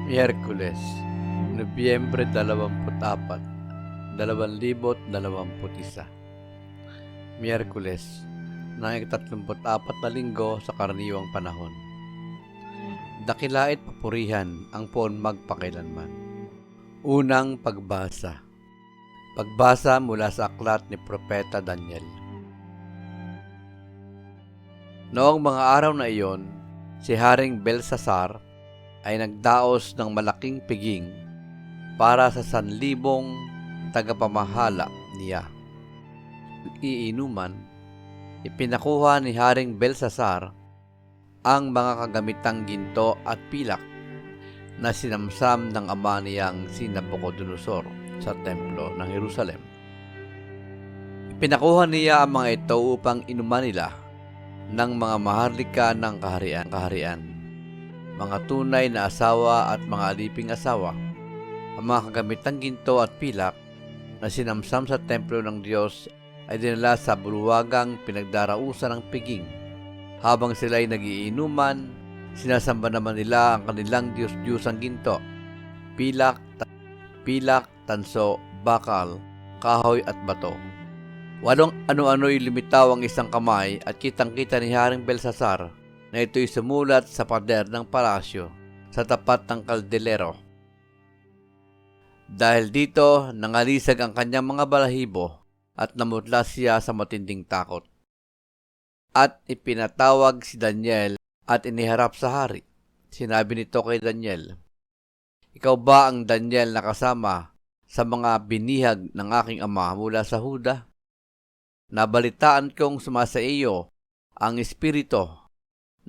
Miyerkules, Nobyembre 24, 2021. Miyerkules, nang-34 na linggo sa karaniwang panahon. Dakilait papurihan ang poon magpakailanman. Unang pagbasa. Pagbasa mula sa aklat ni Propeta Daniel. Noong mga araw na iyon, si Haring Belsasar ay nagdaos ng malaking piging para sa 1,000 tagapamahala niya. Iinuman, ipinakuha ni Haring Belsasar ang mga kagamitang ginto at pilak na sinamsam ng ama niyang si Nabucodonosor sa templo ng Jerusalem. Ipinakuha niya ang mga ito upang inuman nila ng mga maharlika ng kaharian, mga tunay na asawa at mga aliping asawa. Ang mga kagamitang ginto at pilak na sinamsam sa templo ng Diyos ay dinala sa bulwagang pinagdarausan ng piging. Habang sila'y nagiinuman, sinasamba naman nila ang kanilang Diyos-Diyosang ginto, pilak, tanso, bakal, kahoy at bato. Walong ano-ano'y lumitaw ang isang kamay at kitang-kita ni Haring Belsasar na ito'y sumulat sa pader ng palasyo sa tapat ng kaldelero. Dahil dito, nangalisag ang kanyang mga balahibo at namutla siya sa matinding takot. At ipinatawag si Daniel at iniharap sa hari. Sinabi nito kay Daniel, "Ikaw ba ang Daniel na kasama sa mga binihag ng aking ama mula sa Huda? Nabalitaan kong sumasa iyo ang espiritu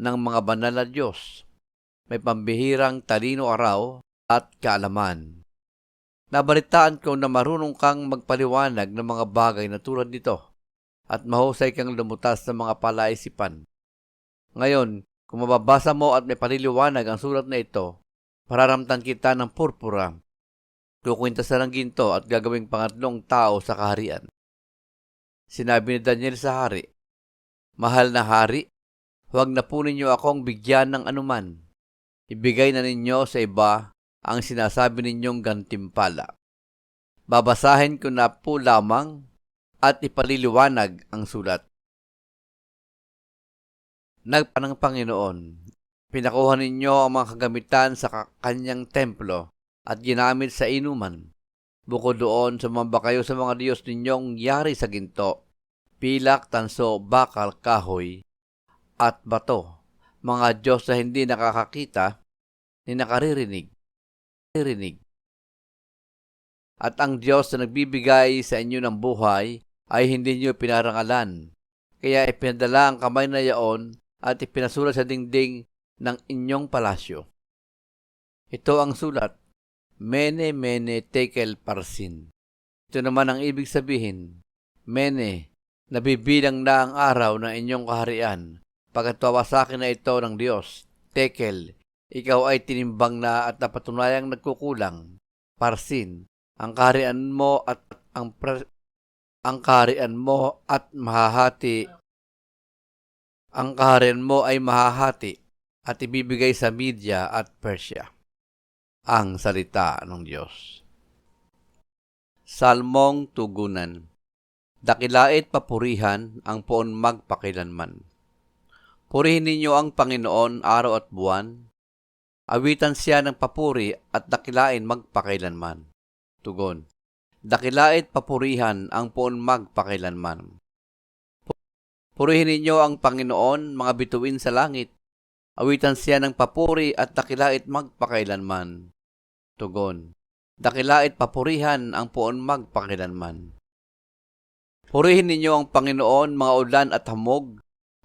ng mga banal na Diyos. May pambihirang talino araw at kaalaman. Nabalitaan ko na marunong kang magpaliwanag ng mga bagay na tulad nito at mahusay kang lumutas ng mga palaisipan. Ngayon, kung mababasa mo at may paliliwanag ang sulat na ito, pararamtan kita ng purpura, kukwintasan ng ginto at gagawing pangatlong tao sa kaharian." Sinabi ni Daniel sa hari, "Mahal na hari, huwag na po ninyo akong bigyan ng anuman. Ibigay na ninyo sa iba ang sinasabi ninyong gantimpala. Babasahin ko na po lamang at ipaliliwanag ang sulat." Nagpanang Panginoon, pinakuha ninyo ang mga kagamitan sa kanyang templo at ginamit sa inuman. Bukod doon, sumamba kayo sa mga Diyos ninyong yari sa ginto, pilak, tanso, bakal, kahoy, at bato, mga Diyos na hindi nakakakita ni nakaririnig. At ang Diyos na nagbibigay sa inyo ng buhay ay hindi niyo pinarangalan. Kaya ipinadala ang kamay na yaon at ipinasulat sa dingding ng inyong palasyo. Ito ang sulat, Mene, Mene, Tekel, Parsin. Ito naman ang ibig sabihin, Mene, nabibilang na ang araw ng inyong kaharian. Pagkatwawasakin na ito ng Diyos. Tekel, ikaw ay tinimbang na at napatunayang nagkukulang. Parsin, ang kaharian mo ay mahahati at ibibigay sa Media at Persia. Ang salita ng Diyos. Salmong Tugunan. Dakilait papurihan ang poon magpakailanman. Purihin ninyo ang Panginoon araw at buwan. Awitan siya ng papuri at dakilain magpakailanman. Tugon. Dakilait papurihan ang poon magpakailanman. Purihin ninyo ang Panginoon, mga bituin sa langit. Awitan siya ng papuri at dakilait magpakailanman. Tugon. Dakilait papurihan ang poon magpakailanman. Purihin ninyo ang Panginoon, mga ulan at hamog.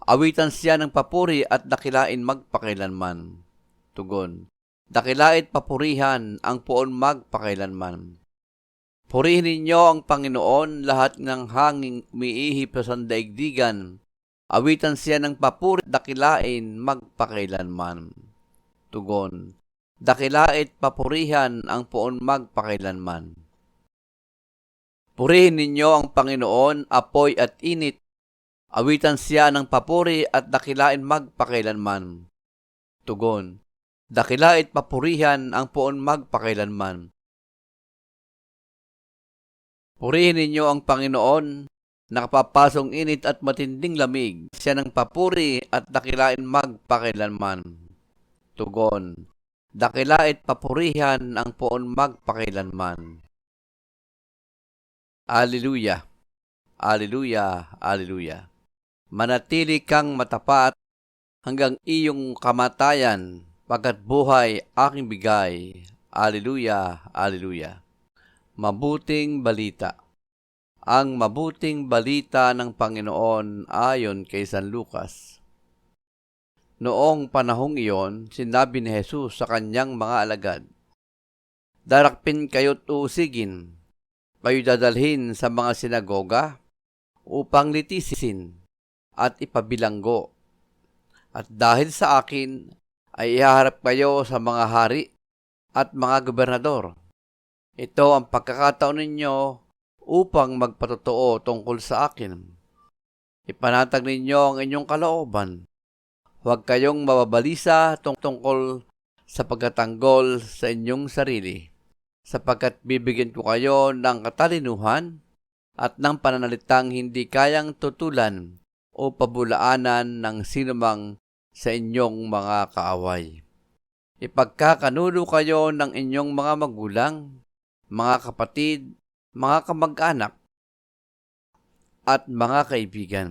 Awitan siya ng papuri at dakilain magpakailanman. Tugon. Dakilait papurihan ang poon magpakailanman. Purihin ninyo ang Panginoon, lahat ng hanging umiihip sa sandaigdigan. Awitan siya ng papuri at dakilain magpakailanman. Tugon. Dakilait papurihan ang poon magpakailanman. Purihin ninyo ang Panginoon, apoy at init. Awitan siya ng papuri at dakilain magpakailanman. Tugon. dakilait papurihan ang poon magpakailanman. Purihin ninyo ang Panginoon, nakapapasong init at matinding lamig. Siya ng papuri at dakilain magpakailanman. Tugon, dakilait papurihan ang poon magpakailanman. Alleluia, alleluia, alleluia. Manatili kang matapat hanggang iyong kamatayan, pagkat buhay aking bigay. Alleluia, alleluia. Mabuting balita. Ang mabuting balita ng Panginoon ayon kay San Lucas. Noong panahong iyon, sinabi ni Jesus sa kanyang mga alagad, darakpin kayo't usigin, kayo dadalhin sa mga sinagoga upang litisin at ipabilanggo. At dahil sa akin ay ihaharap kayo sa mga hari at mga gobernador. Ito ang pagkakataon ninyo upang magpatotoo tungkol sa akin. Ipanatag ninyo ang inyong kalooban. Huwag kayong mababalisa tungkol sa pagtatanggol sa inyong sarili, sapagkat bibigyan ko kayo ng katalinuhan at ng pananalitang hindi kayang tutulan o pabulaanan ng sinumang sa inyong mga kaaway. Ipagkakanulo kayo ng inyong mga magulang, mga kapatid, mga kamag-anak, at mga kaibigan,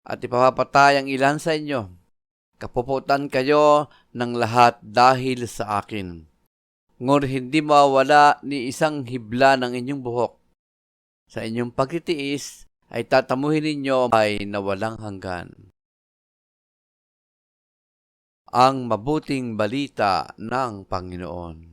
at ipapapatay ang ilan sa inyo. Kapuputan kayo ng lahat dahil sa akin. Ngunit hindi mawawala ni isang hibla ng inyong buhok. Sa inyong pagtitiis ay tatamuhin ninyo ay na walang hanggan. Ang mabuting balita ng Panginoon.